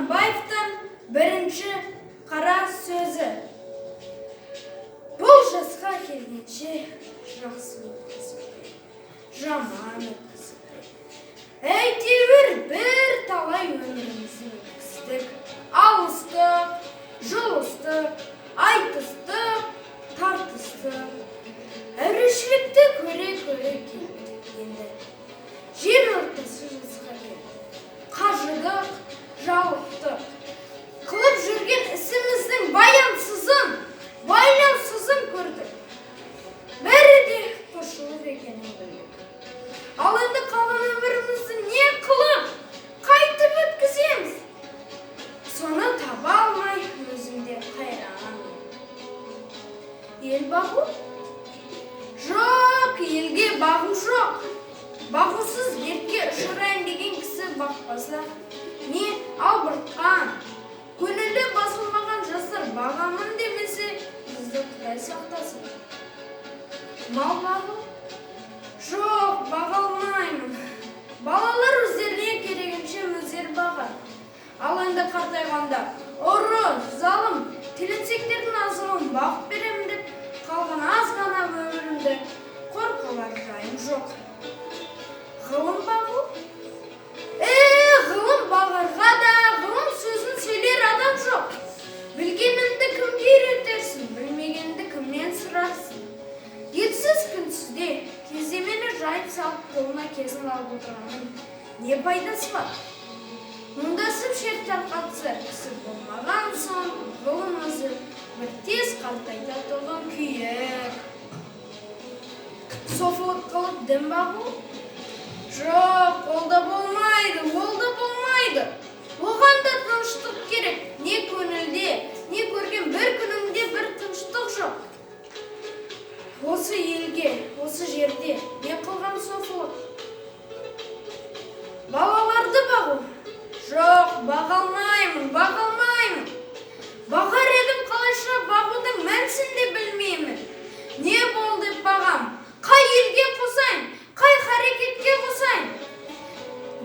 Атамбаевтың бірінші қара сөзі. Бұл жасқа келгенше жақсы өткізіпті, жаман өткізіпті. Әйтеуір бір талай өмірімізді өткіздік. Алыстық, жұлыстық, айтыстық, тартыстық. Әурешілікті көре-көре келдік енді. Жер ортасы жасқа келдік. Қажыдық, жалықтық. Қылып жүрген ісіміздің байлаусызын көрдік. Бәрі де қошылық екенін білдік. Ал енді қалған өмірімізді не қылып, қайтып өткіземіз? Соны таба алмай өзімде қайран. Ел бағу? Жоқ, елге бағу жоқ. Бағусыз дертке ұшырайын деген кісі бақпаса, не албыртқан, көңілі басылмаған жастар бағамын демесе, бізді Құдай сақтасын. Мал бағу? Жоқ, баға алмаймын. Балалар өздеріне керегенше өздері бағар. Ал енді қартайғанда ұры, залым, тіленсектердің азығын бағып беремін деп қалған аз ғана өмірімді қорқылар жайым жоқ. Ғылым бағу? Ғылым бағарға да ғылым сөзін сөйлер адам жоқ. Білгеніңді кімге үйретерсің, білмегеніңді кімнен сұрарсың? Елсіз күнсізде кездемені жайып салып қолына кезін алып отырғанның не пайдасы бар? Мұндасып шер тарқатса кісі болмаған соң ғылым өзі бір тез қартайтатұғын күйік. Софылық қылып дін бағу? Жоқ, ол да болмайды. Оған да тыныштық керек. Не көңілде, не көрген бір күніңде бір тыныштық жоқ. Осы елге, осы жерде не қылған софылық? Балаларды бағу? Жоқ, баға алмаймын. Бағар едім, қалайша бағудың мәнісін де білмеймін. Не болды бағам? Қай елге қосайын? Қай харекетке қосайын?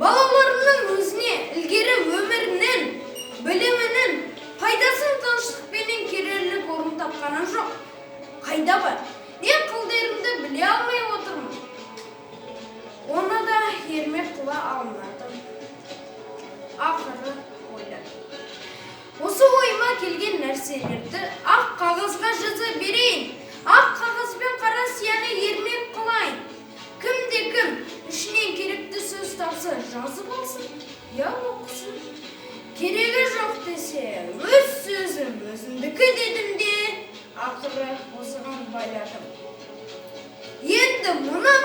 Балаларымның өзіне ілгері өмірінің, білімінің, пайдасын тыныштықпенен керерлік орын тапқаным жоқ. Қайда бар? Не қылдерімді біле алмай отырмын. Оны да ермек қыла алмадым. Ақыры ойладым. Осы ойыма келген нәрселерді ақ қағазға жаза берейін. Ақ қағаз бен қара сияны ермек қылайын. Кім ішінен керекті сөз тапса жазып алсын, я оқысын. Керегі жоқ десе, өз сөзім өзімдікі дедім де, ақыры осыған байладым. Енді мұнан